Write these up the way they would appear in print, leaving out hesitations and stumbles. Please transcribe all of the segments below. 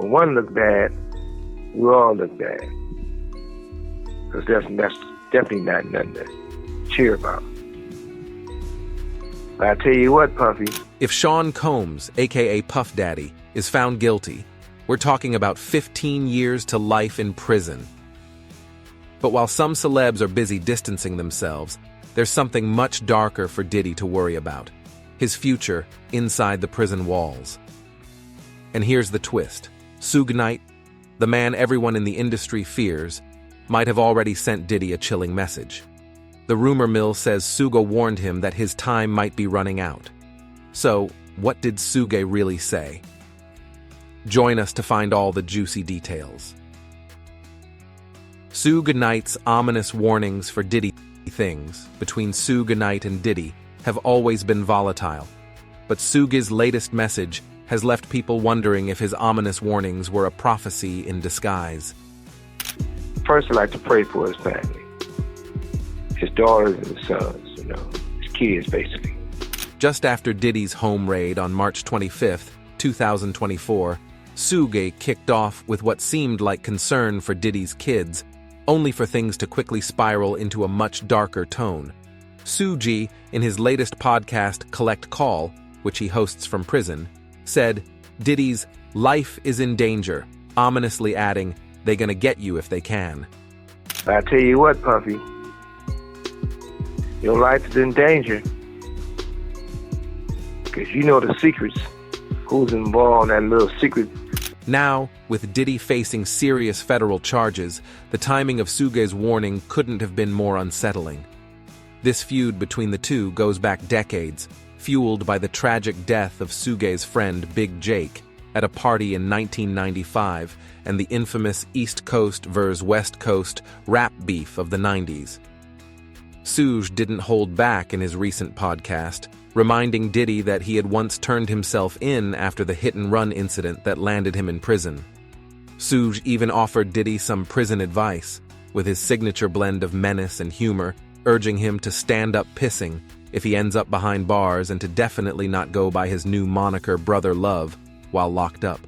When one look bad, we all look bad. Because that's definitely not nothing to cheer about. But I tell you what, Puffy. If Sean Combs, a.k.a. Puff Daddy, is found guilty, we're talking about 15 years to life in prison. But while some celebs are busy distancing themselves, there's something much darker for Diddy to worry about: his future inside the prison walls. And here's the twist. Suge Knight, the man everyone in the industry fears, might have already sent Diddy a chilling message. The rumor mill says Suge warned him that his time might be running out. So, what did Suge really say? Join us to find all the juicy details. Suge Knight's ominous warnings for Diddy things between Suge Knight and Diddy have always been volatile, but Suge's latest message has left people wondering if his ominous warnings were a prophecy in disguise. First, I'd like to pray for his family. His daughters and his sons, his kids, basically. Just after Diddy's home raid on March 25, 2024, Suge kicked off with what seemed like concern for Diddy's kids, only for things to quickly spiral into a much darker tone. Suge, in his latest podcast, Collect Call, which he hosts from prison, said, Diddy's life is in danger, ominously adding, they gonna get you if they can. I tell you what, Puffy, your life is in danger. Because you know the secrets. Who's involved in that little secret? Now, with Diddy facing serious federal charges, the timing of Suge's warning couldn't have been more unsettling. This feud between the two goes back decades, fueled by the tragic death of Suge's friend Big Jake at a party in 1995 and the infamous East Coast vs. West Coast rap beef of the 90s. Suge didn't hold back in his recent podcast, reminding Diddy that he had once turned himself in after the hit-and-run incident that landed him in prison. Suge even offered Diddy some prison advice, with his signature blend of menace and humor, urging him to stand up pissing if he ends up behind bars and to definitely not go by his new moniker Brother Love while locked up.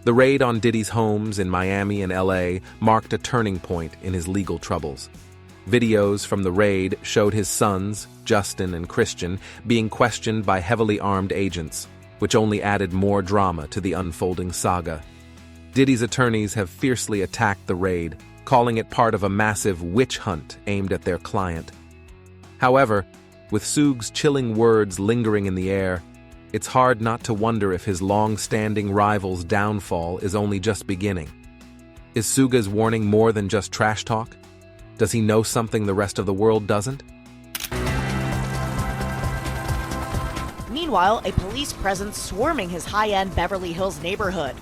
The raid on Diddy's homes in Miami and L.A. marked a turning point in his legal troubles. Videos from the raid showed his sons, Justin and Christian, being questioned by heavily armed agents, which only added more drama to the unfolding saga. Diddy's attorneys have fiercely attacked the raid, calling it part of a massive witch hunt aimed at their client. However, with Suge's chilling words lingering in the air, it's hard not to wonder if his long-standing rival's downfall is only just beginning. Is Suge's warning more than just trash talk? Does he know something the rest of the world doesn't? Meanwhile, a police presence swarming his high-end Beverly Hills neighborhood.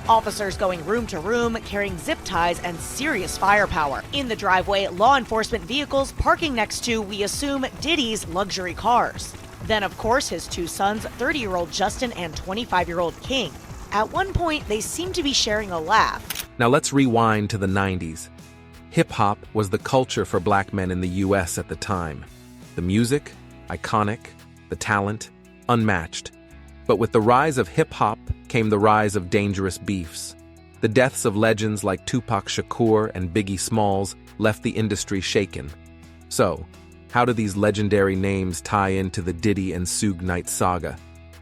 Officers going room to room, carrying zip ties and serious firepower. In the driveway, law enforcement vehicles parking next to, we assume, Diddy's luxury cars. Then, of course, his two sons, 30-year-old Justin and 25-year-old King. At one point, they seem to be sharing a laugh. Now let's rewind to the 90s. Hip-hop was the culture for black men in the U.S. at the time. The music, iconic, the talent, unmatched. But with the rise of hip-hop came the rise of dangerous beefs. The deaths of legends like Tupac Shakur and Biggie Smalls left the industry shaken. So, how do these legendary names tie into the Diddy and Suge Knight saga?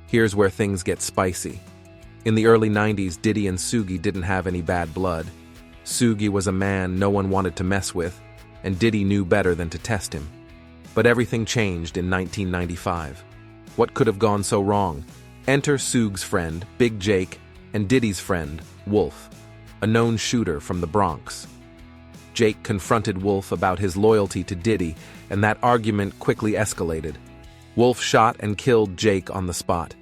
Here's where things get spicy. In the early 90s, Diddy and Suge didn't have any bad blood. Suge was a man no one wanted to mess with, and Diddy knew better than to test him. But everything changed in 1995. What could have gone so wrong? Enter Suge's friend, Big Jake, and Diddy's friend, Wolf, a known shooter from the Bronx. Jake confronted Wolf about his loyalty to Diddy, and that argument quickly escalated. Wolf shot and killed Jake on the spot.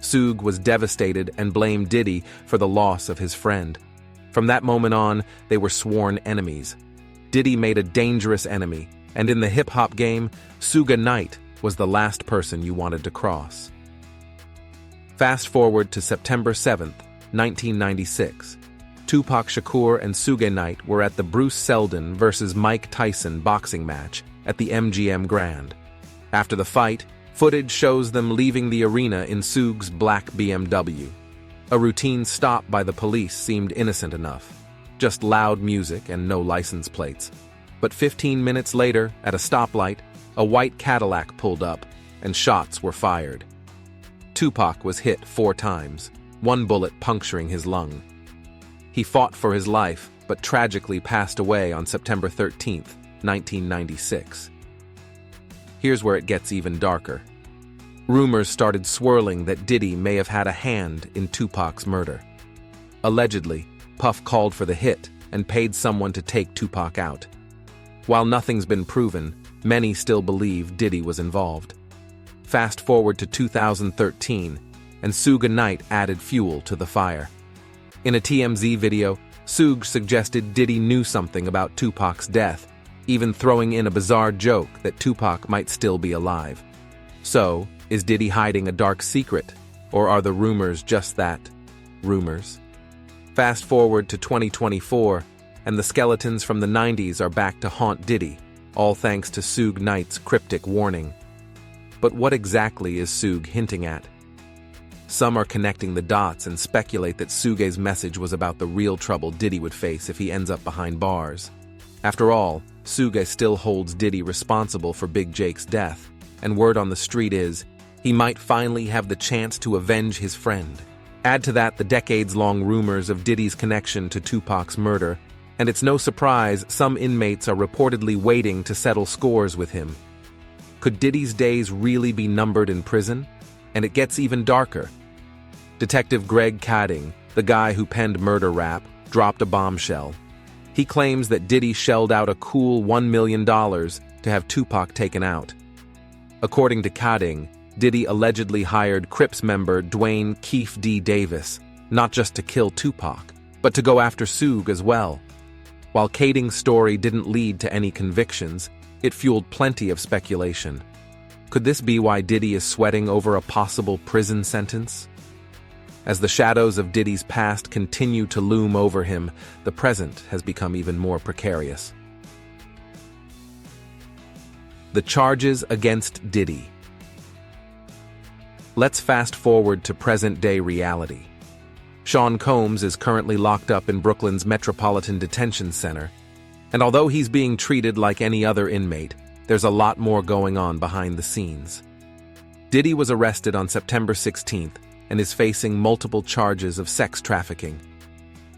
Suge was devastated and blamed Diddy for the loss of his friend. From that moment on, they were sworn enemies. Diddy made a dangerous enemy, and in the hip-hop game, Suge Knight was the last person you wanted to cross. Fast forward to September 7th, 1996. Tupac Shakur and Suge Knight were at the Bruce Seldon vs. Mike Tyson boxing match at the MGM Grand. After the fight, footage shows them leaving the arena in Suge's black BMW. A routine stop by the police seemed innocent enough, just loud music and no license plates. But 15 minutes later, at a stoplight, a white Cadillac pulled up, and shots were fired. Tupac was hit 4 times, one bullet puncturing his lung. He fought for his life, but tragically passed away on September 13, 1996. Here's where it gets even darker. Rumors started swirling that Diddy may have had a hand in Tupac's murder. Allegedly, Puff called for the hit and paid someone to take Tupac out. While nothing's been proven, many still believe Diddy was involved. Fast forward to 2013, and Suge Knight added fuel to the fire. In a TMZ video, Suge suggested Diddy knew something about Tupac's death, even throwing in a bizarre joke that Tupac might still be alive. So, is Diddy hiding a dark secret, or are the rumors just that? Rumors? Fast forward to 2024, and the skeletons from the 90s are back to haunt Diddy, all thanks to Suge Knight's cryptic warning. But what exactly is Suge hinting at? Some are connecting the dots and speculate that Suge's message was about the real trouble Diddy would face if he ends up behind bars. After all, Suge still holds Diddy responsible for Big Jake's death, and word on the street is he might finally have the chance to avenge his friend. Add to that the decades-long rumors of Diddy's connection to Tupac's murder, and it's no surprise some inmates are reportedly waiting to settle scores with him. Could Diddy's days really be numbered in prison? And it gets even darker. Detective Greg Kading, the guy who penned Murder Rap, dropped a bombshell. He claims that Diddy shelled out a cool $1 million to have Tupac taken out. According to Kading, Diddy allegedly hired Crips member Dwayne Keefe D. Davis, not just to kill Tupac, but to go after Suge as well. While Kading's story didn't lead to any convictions, it fueled plenty of speculation. Could this be why Diddy is sweating over a possible prison sentence? As the shadows of Diddy's past continue to loom over him, the present has become even more precarious. The charges against Diddy. Let's fast forward to present-day reality. Sean Combs is currently locked up in Brooklyn's Metropolitan Detention Center, and although he's being treated like any other inmate, there's a lot more going on behind the scenes. Diddy was arrested on September 16th and is facing multiple charges of sex trafficking.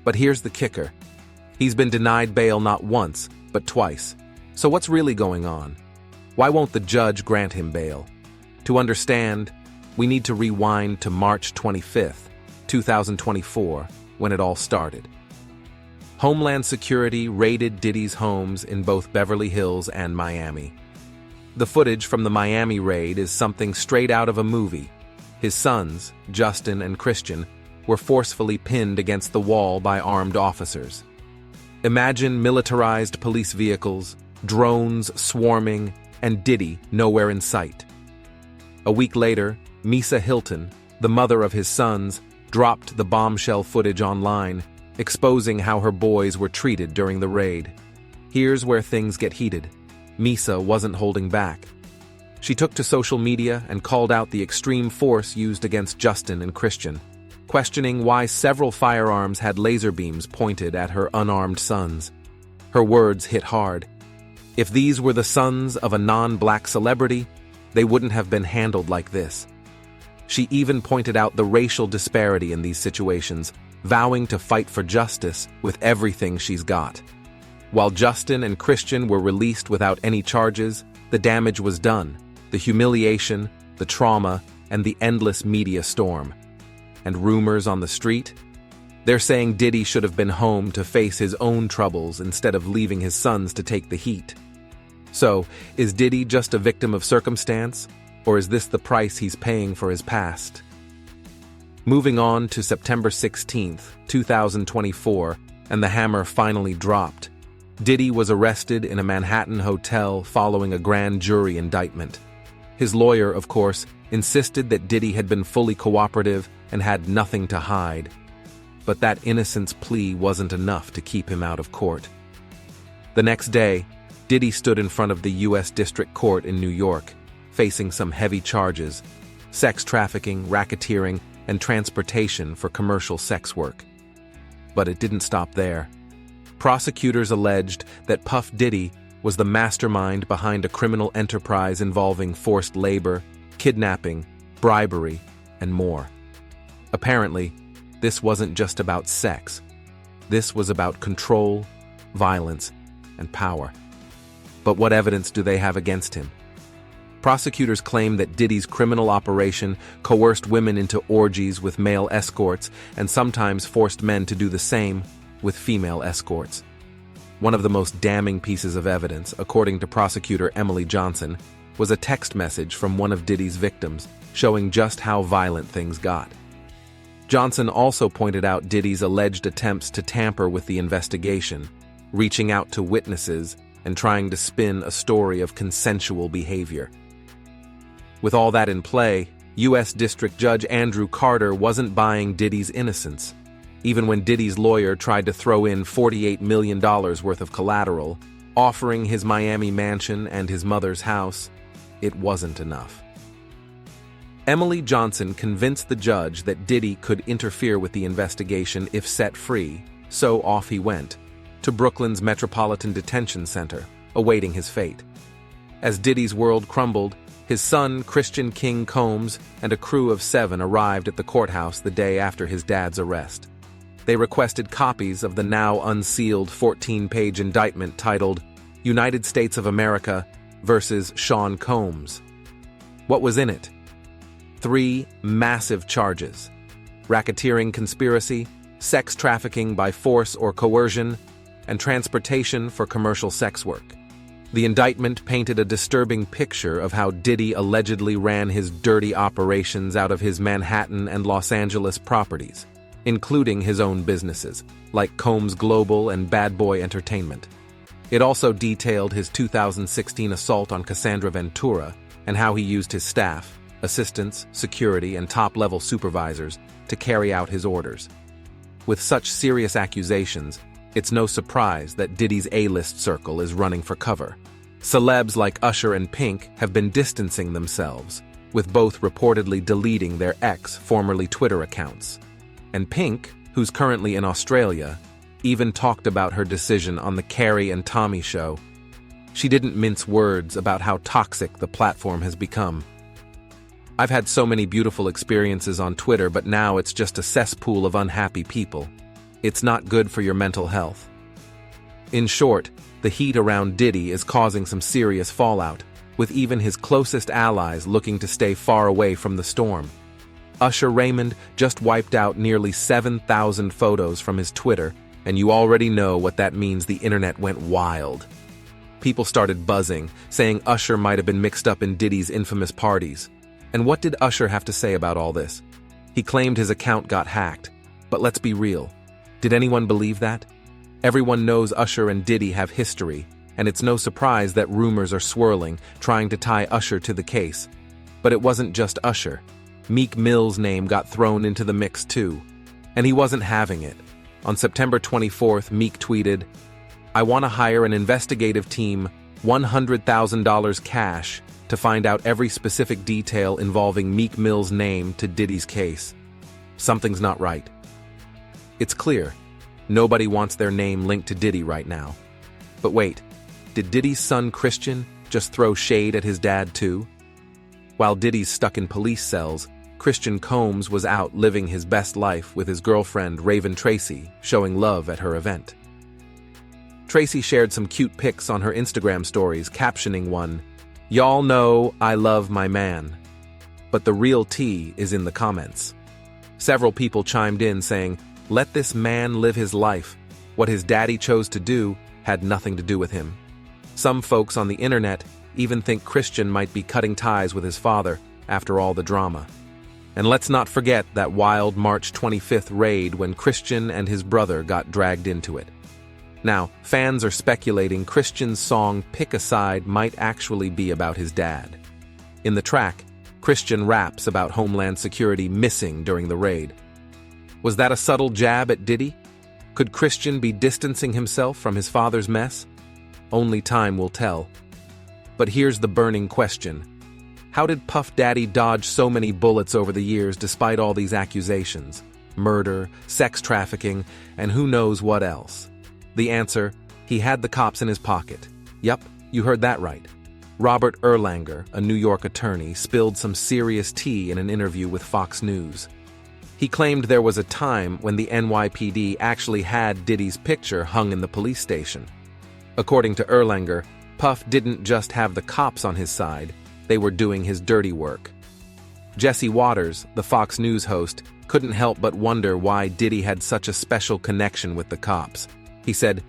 But here's the kicker. He's been denied bail not once, but twice. So what's really going on? Why won't the judge grant him bail? To understand, we need to rewind to March 25th, 2024, when it all started. Homeland Security raided Diddy's homes in both Beverly Hills and Miami. The footage from the Miami raid is something straight out of a movie. His sons, Justin and Christian, were forcefully pinned against the wall by armed officers. Imagine militarized police vehicles, drones swarming, and Diddy nowhere in sight. A week later, Misa Hilton, the mother of his sons, dropped the bombshell footage online, exposing how her boys were treated during the raid. Here's where things get heated. Misa wasn't holding back. She took to social media and called out the extreme force used against Justin and Christian, questioning why several firearms had laser beams pointed at her unarmed sons. Her words hit hard. If these were the sons of a non-black celebrity, they wouldn't have been handled like this. She even pointed out the racial disparity in these situations, vowing to fight for justice with everything she's got. While Justin and Christian were released without any charges, the damage was done. The humiliation, the trauma, and the endless media storm. And rumors on the street? They're saying Diddy should have been home to face his own troubles instead of leaving his sons to take the heat. So, is Diddy just a victim of circumstance, or is this the price he's paying for his past? Moving on to September 16th, 2024, and the hammer finally dropped. Diddy was arrested in a Manhattan hotel following a grand jury indictment. His lawyer, of course, insisted that Diddy had been fully cooperative and had nothing to hide. But that innocence plea wasn't enough to keep him out of court. The next day, Diddy stood in front of the U.S. District Court in New York, facing some heavy charges: sex trafficking, racketeering, and transportation for commercial sex work. But it didn't stop there. Prosecutors alleged that Puff Diddy was the mastermind behind a criminal enterprise involving forced labor, kidnapping, bribery, and more. Apparently, this wasn't just about sex. This was about control, violence, and power. But what evidence do they have against him? Prosecutors claim that Diddy's criminal operation coerced women into orgies with male escorts and sometimes forced men to do the same with female escorts. One of the most damning pieces of evidence, according to prosecutor Emily Johnson, was a text message from one of Diddy's victims showing just how violent things got. Johnson also pointed out Diddy's alleged attempts to tamper with the investigation, reaching out to witnesses and trying to spin a story of consensual behavior. With all that in play, U.S. District Judge Andrew Carter wasn't buying Diddy's innocence. Even when Diddy's lawyer tried to throw in $48 million worth of collateral, offering his Miami mansion and his mother's house, it wasn't enough. Emily Johnson convinced the judge that Diddy could interfere with the investigation if set free, so off he went, to Brooklyn's Metropolitan Detention Center, awaiting his fate. As Diddy's world crumbled, his son, Christian King Combs, and a crew of 7 arrived at the courthouse the day after his dad's arrest. They requested copies of the now unsealed 14-page indictment titled United States of America versus Sean Combs. What was in it? 3 massive charges: racketeering conspiracy, sex trafficking by force or coercion, and transportation for commercial sex work. The indictment painted a disturbing picture of how Diddy allegedly ran his dirty operations out of his Manhattan and Los Angeles properties, including his own businesses, like Combs Global and Bad Boy Entertainment. It also detailed his 2016 assault on Cassandra Ventura and how he used his staff, assistants, security, and top-level supervisors to carry out his orders. With such serious accusations, it's no surprise that Diddy's A-list circle is running for cover. Celebs like Usher and Pink have been distancing themselves, with both reportedly deleting their formerly Twitter accounts. And Pink, who's currently in Australia, even talked about her decision on the Carrie and Tommy show. She didn't mince words about how toxic the platform has become. I've had so many beautiful experiences on Twitter, but now it's just a cesspool of unhappy people. It's not good for your mental health. In short, the heat around Diddy is causing some serious fallout, with even his closest allies looking to stay far away from the storm. Usher Raymond just wiped out nearly 7,000 photos from his Twitter, and you already know what that means. The internet went wild. People started buzzing, saying Usher might have been mixed up in Diddy's infamous parties. And what did Usher have to say about all this? He claimed his account got hacked, but let's be real. Did anyone believe that? Everyone knows Usher and Diddy have history, and it's no surprise that rumors are swirling, trying to tie Usher to the case. But it wasn't just Usher. Meek Mill's name got thrown into the mix too, and he wasn't having it. On September 24th, Meek tweeted, "I want to hire an investigative team, $100,000 cash, to find out every specific detail involving Meek Mill's name to Diddy's case. Something's not right." It's clear, nobody wants their name linked to Diddy right now. But wait, did Diddy's son Christian just throw shade at his dad too? While Diddy's stuck in police cells, Christian Combs was out living his best life with his girlfriend Raven Tracy, showing love at her event. Tracy shared some cute pics on her Instagram stories, captioning one, "Y'all know I love my man." But the real tea is in the comments. Several people chimed in saying, "Let this man live his life. What his daddy chose to do had nothing to do with him." Some folks on the internet even think Christian might be cutting ties with his father after all the drama. And let's not forget that wild March 25th raid when Christian and his brother got dragged into it. Now, fans are speculating Christian's song Pick a Side might actually be about his dad. In the track, Christian raps about Homeland Security missing during the raid. Was that a subtle jab at Diddy? Could Christian be distancing himself from his father's mess? Only time will tell. But here's the burning question. How did Puff Daddy dodge so many bullets over the years despite all these accusations? Murder, sex trafficking, and who knows what else? The answer: he had the cops in his pocket. Yup, you heard that right. Robert Erlanger, a New York attorney, spilled some serious tea in an interview with Fox News. He claimed there was a time when the NYPD actually had Diddy's picture hung in the police station. According to Erlanger, Puff didn't just have the cops on his side, they were doing his dirty work. Jesse Waters, the Fox News host, couldn't help but wonder why Diddy had such a special connection with the cops. He said,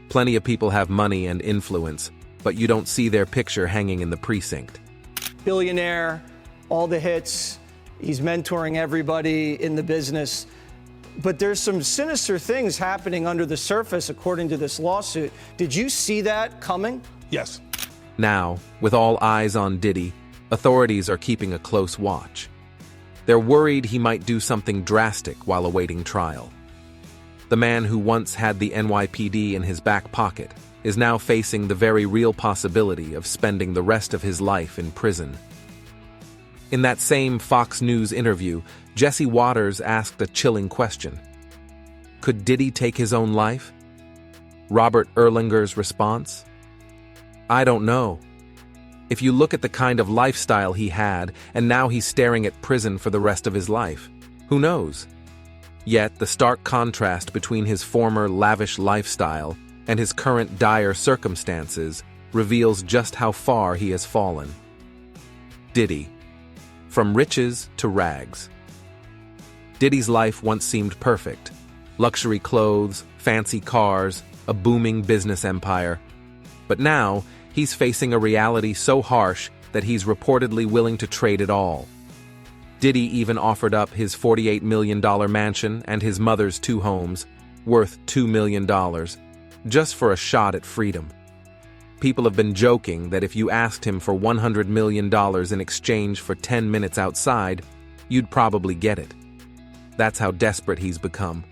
"Plenty of people have money and influence, but you don't see their picture hanging in the precinct." Billionaire, all the hits, he's mentoring everybody in the business. But there's some sinister things happening under the surface, according to this lawsuit. Did you see that coming? Yes. Now, with all eyes on Diddy, authorities are keeping a close watch. They're worried he might do something drastic while awaiting trial. The man who once had the NYPD in his back pocket is now facing the very real possibility of spending the rest of his life in prison. In that same Fox News interview, Jesse Waters asked a chilling question. Could Diddy take his own life? Robert Erlanger's response? I don't know. If you look at the kind of lifestyle he had, and now he's staring at prison for the rest of his life, who knows? Yet the stark contrast between his former lavish lifestyle and his current dire circumstances reveals just how far he has fallen. Diddy. From riches to rags. Diddy's life once seemed perfect. Luxury clothes, fancy cars, a booming business empire. But now, he's facing a reality so harsh that he's reportedly willing to trade it all. Diddy even offered up his $48 million mansion and his mother's 2 homes, worth $2 million, just for a shot at freedom. People have been joking that if you asked him for $100 million in exchange for 10 minutes outside, you'd probably get it. That's how desperate he's become.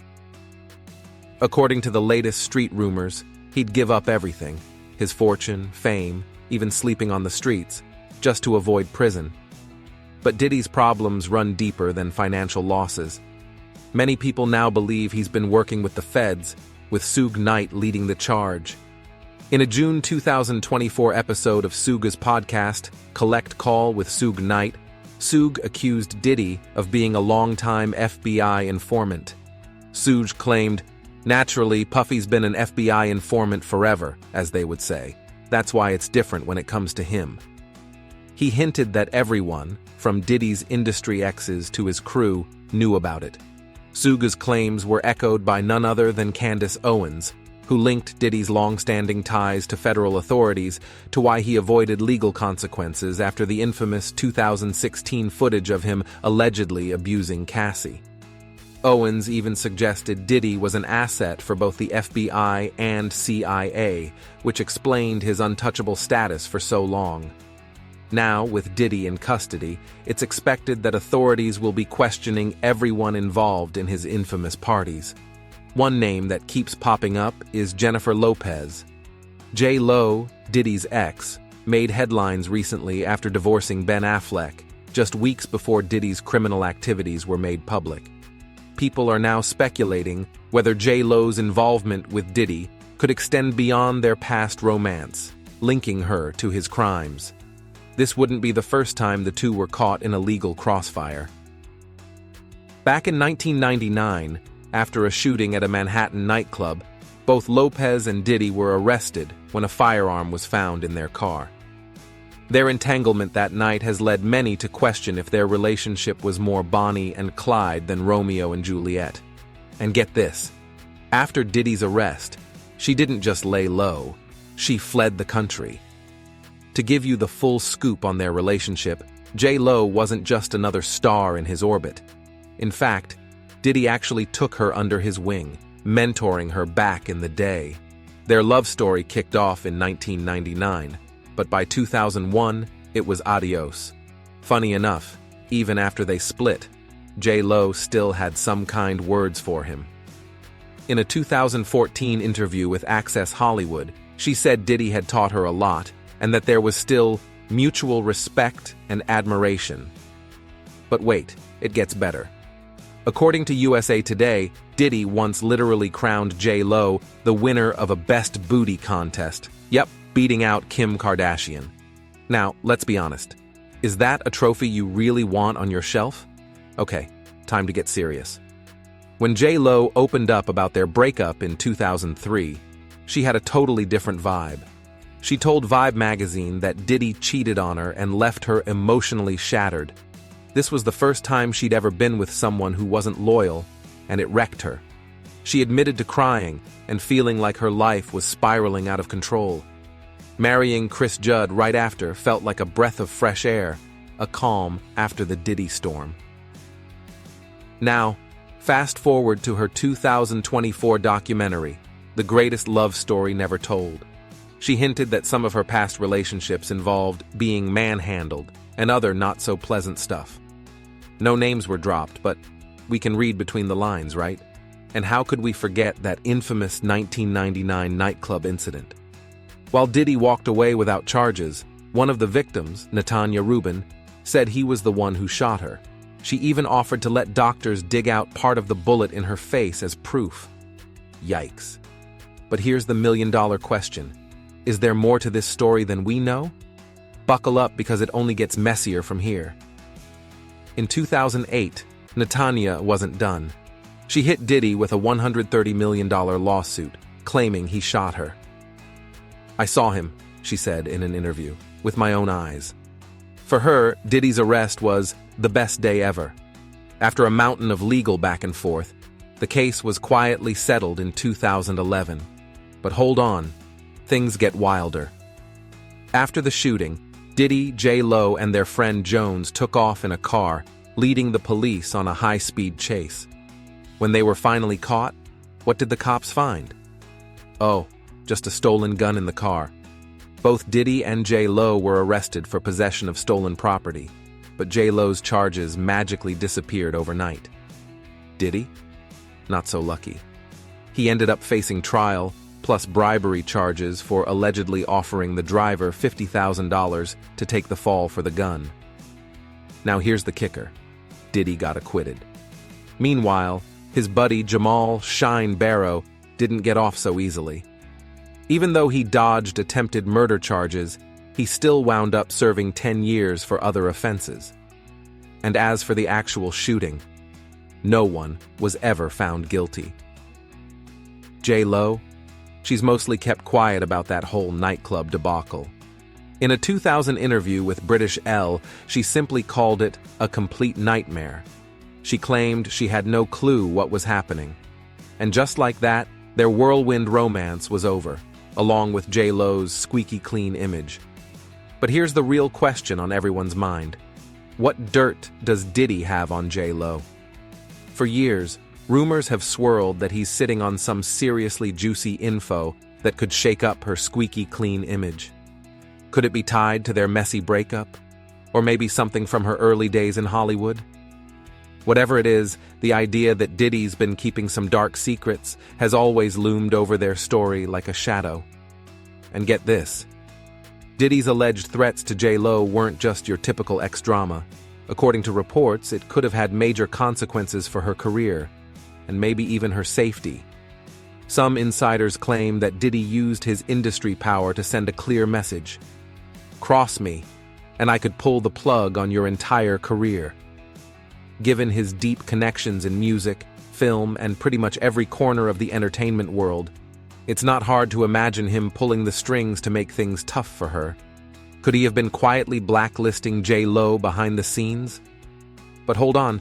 According to the latest street rumors, he'd give up everything, his fortune, fame, even sleeping on the streets, just to avoid prison. But Diddy's problems run deeper than financial losses. Many people now believe he's been working with the feds, with Suge Knight leading the charge. In a June 2024 episode of Suge's podcast, Collect Call with Suge Knight, Suge accused Diddy of being a longtime FBI informant. Suge claimed, "Naturally, Puffy's been an FBI informant forever, as they would say. That's why it's different when it comes to him." He hinted that everyone, from Diddy's industry exes to his crew, knew about it. Suge's claims were echoed by none other than Candace Owens, who linked Diddy's long-standing ties to federal authorities to why he avoided legal consequences after the infamous 2016 footage of him allegedly abusing Cassie. Owens even suggested Diddy was an asset for both the FBI and CIA, which explained his untouchable status for so long. Now, with Diddy in custody, it's expected that authorities will be questioning everyone involved in his infamous parties. One name that keeps popping up is Jennifer Lopez. J-Lo, Diddy's ex, made headlines recently after divorcing Ben Affleck, just weeks before Diddy's criminal activities were made public. People are now speculating whether J-Lo's involvement with Diddy could extend beyond their past romance, linking her to his crimes. This wouldn't be the first time the two were caught in a legal crossfire. Back in 1999, after a shooting at a Manhattan nightclub, both Lopez and Diddy were arrested when a firearm was found in their car. Their entanglement that night has led many to question if their relationship was more Bonnie and Clyde than Romeo and Juliet. And get this, after Diddy's arrest, she didn't just lay low, she fled the country. To give you the full scoop on their relationship, J-Lo wasn't just another star in his orbit. In fact, Diddy actually took her under his wing, mentoring her back in the day. Their love story kicked off in 1999, but by 2001, it was adios. Funny enough, even after they split, J-Lo still had some kind words for him. In a 2014 interview with Access Hollywood, she said Diddy had taught her a lot, and that there was still mutual respect and admiration. But wait, it gets better. According to USA Today, Diddy once literally crowned J.Lo the winner of a Best Booty contest. Yep, beating out Kim Kardashian. Now, let's be honest. Is that a trophy you really want on your shelf? Okay, time to get serious. When J.Lo opened up about their breakup in 2003, she had a totally different vibe. She told Vibe magazine that Diddy cheated on her and left her emotionally shattered. This was the first time she'd ever been with someone who wasn't loyal, and it wrecked her. She admitted to crying and feeling like her life was spiraling out of control. Marrying Chris Judd right after felt like a breath of fresh air, a calm after the Diddy storm. Now, fast forward to her 2024 documentary, The Greatest Love Story Never Told. She hinted that some of her past relationships involved being manhandled and other not-so-pleasant stuff. No names were dropped, but we can read between the lines, right? And how could we forget that infamous 1999 nightclub incident? While Diddy walked away without charges, one of the victims, Natanya Rubin, said he was the one who shot her. She even offered to let doctors dig out part of the bullet in her face as proof. Yikes. But here's the million-dollar question. Is there more to this story than we know? Buckle up because it only gets messier from here. In 2008, Natanya wasn't done. She hit Diddy with a $130 million lawsuit, claiming he shot her. "I saw him," she said in an interview, "with my own eyes." For her, Diddy's arrest was the best day ever. After a mountain of legal back and forth, the case was quietly settled in 2011. But hold on. Things get wilder. After the shooting, Diddy, J.Lo, and their friend Jones took off in a car, leading the police on a high-speed chase. When they were finally caught, what did the cops find? Oh, just a stolen gun in the car. Both Diddy and J.Lo were arrested for possession of stolen property, but J.Lo's charges magically disappeared overnight. Diddy? Not so lucky. He ended up facing trial, plus bribery charges for allegedly offering the driver $50,000 to take the fall for the gun. Now here's the kicker. Diddy got acquitted. Meanwhile, his buddy Jamal "Shine" Barrow didn't get off so easily. Even though he dodged attempted murder charges, he still wound up serving 10 years for other offenses. And as for the actual shooting, no one was ever found guilty. J.Lo? She's mostly kept quiet about that whole nightclub debacle. In a 2000 interview with British Elle, she simply called it a complete nightmare. She claimed she had no clue what was happening. And just like that, their whirlwind romance was over, along with J.Lo's squeaky clean image. But here's the real question on everyone's mind. What dirt does Diddy have on J.Lo? For years, rumors have swirled that he's sitting on some seriously juicy info that could shake up her squeaky clean image. Could it be tied to their messy breakup? Or maybe something from her early days in Hollywood? Whatever it is, the idea that Diddy's been keeping some dark secrets has always loomed over their story like a shadow. And get this. Diddy's alleged threats to J.Lo weren't just your typical ex-drama. According to reports, it could have had major consequences for her career, and maybe even her safety. Some insiders claim that Diddy used his industry power to send a clear message. Cross me, and I could pull the plug on your entire career. Given his deep connections in music, film, and pretty much every corner of the entertainment world, it's not hard to imagine him pulling the strings to make things tough for her. Could he have been quietly blacklisting J.Lo behind the scenes? But hold on,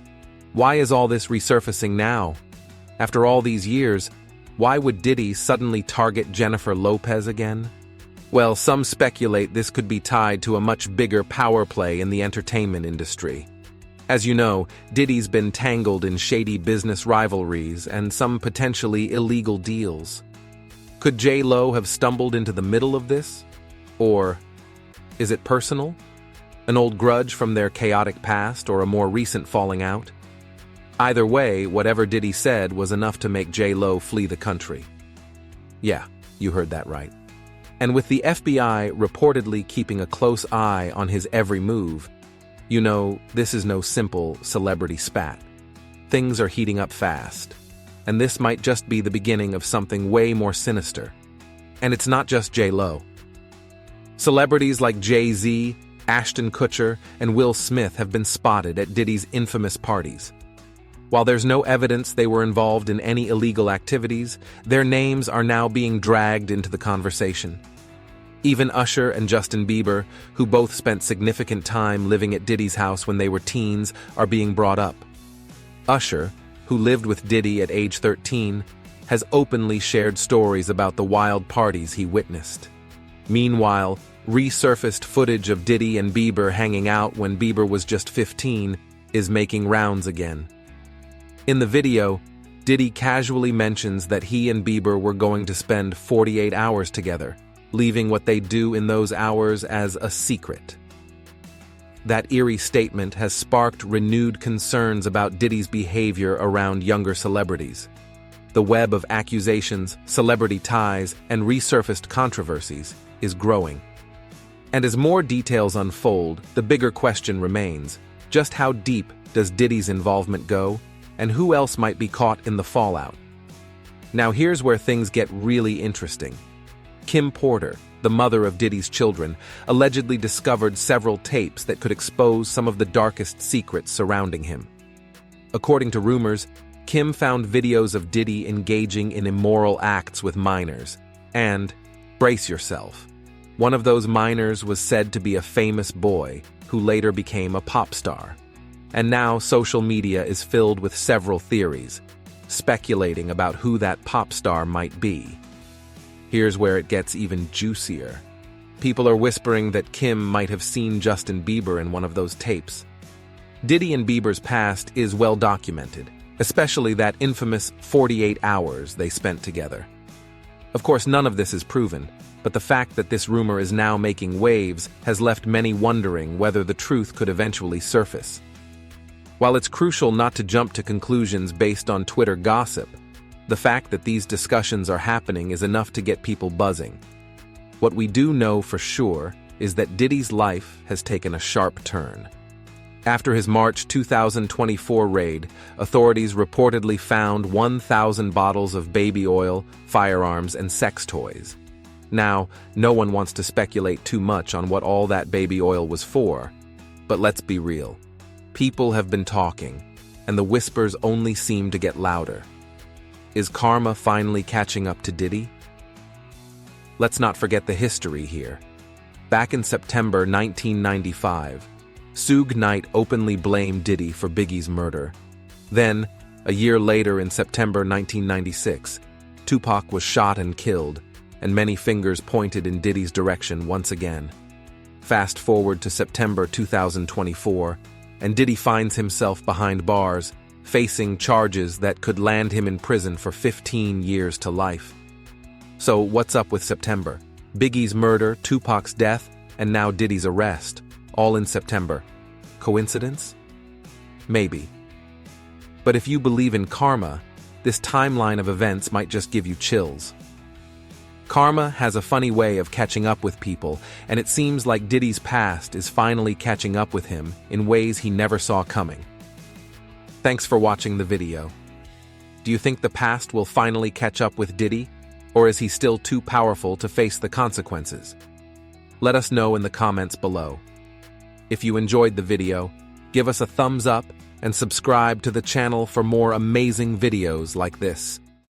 why is all this resurfacing now? After all these years, why would Diddy suddenly target Jennifer Lopez again? Well, some speculate this could be tied to a much bigger power play in the entertainment industry. As you know, Diddy's been tangled in shady business rivalries and some potentially illegal deals. Could J.Lo have stumbled into the middle of this? Or is it personal? An old grudge from their chaotic past or a more recent falling out? Either way, whatever Diddy said was enough to make J.Lo flee the country. Yeah, you heard that right. And with the FBI reportedly keeping a close eye on his every move, you know, this is no simple celebrity spat. Things are heating up fast, and this might just be the beginning of something way more sinister. And it's not just J-Lo. Celebrities like Jay-Z, Ashton Kutcher, and Will Smith have been spotted at Diddy's infamous parties. While there's no evidence they were involved in any illegal activities, their names are now being dragged into the conversation. Even Usher and Justin Bieber, who both spent significant time living at Diddy's house when they were teens, are being brought up. Usher, who lived with Diddy at age 13, has openly shared stories about the wild parties he witnessed. Meanwhile, resurfaced footage of Diddy and Bieber hanging out when Bieber was just 15 is making rounds again. In the video, Diddy casually mentions that he and Bieber were going to spend 48 hours together, leaving what they do in those hours as a secret. That eerie statement has sparked renewed concerns about Diddy's behavior around younger celebrities. The web of accusations, celebrity ties, and resurfaced controversies is growing. And as more details unfold, the bigger question remains: just how deep does Diddy's involvement go, and who else might be caught in the fallout? Now here's where things get really interesting. Kim Porter, the mother of Diddy's children, allegedly discovered several tapes that could expose some of the darkest secrets surrounding him. According to rumors, Kim found videos of Diddy engaging in immoral acts with minors, and, brace yourself, one of those minors was said to be a famous boy who later became a pop star. And now social media is filled with several theories, speculating about who that pop star might be. Here's where it gets even juicier. People are whispering that Kim might have seen Justin Bieber in one of those tapes. Diddy and Bieber's past is well documented, especially that infamous 48 hours they spent together. Of course, none of this is proven, but the fact that this rumor is now making waves has left many wondering whether the truth could eventually surface. While it's crucial not to jump to conclusions based on Twitter gossip, the fact that these discussions are happening is enough to get people buzzing. What we do know for sure is that Diddy's life has taken a sharp turn. After his March 2024 raid, authorities reportedly found 1,000 bottles of baby oil, firearms, and sex toys. Now, no one wants to speculate too much on what all that baby oil was for, but let's be real. People have been talking, and the whispers only seem to get louder. Is karma finally catching up to Diddy? Let's not forget the history here. Back in September 1995, Suge Knight openly blamed Diddy for Biggie's murder. Then, a year later in September 1996, Tupac was shot and killed, and many fingers pointed in Diddy's direction once again. Fast forward to September 2024, and Diddy finds himself behind bars, facing charges that could land him in prison for 15 years to life. So what's up with September? Biggie's murder, Tupac's death, and now Diddy's arrest, all in September. Coincidence? Maybe. But if you believe in karma, this timeline of events might just give you chills. Karma has a funny way of catching up with people, and it seems like Diddy's past is finally catching up with him in ways he never saw coming. Thanks for watching the video. Do you think the past will finally catch up with Diddy, or is he still too powerful to face the consequences? Let us know in the comments below. If you enjoyed the video, give us a thumbs up and subscribe to the channel for more amazing videos like this.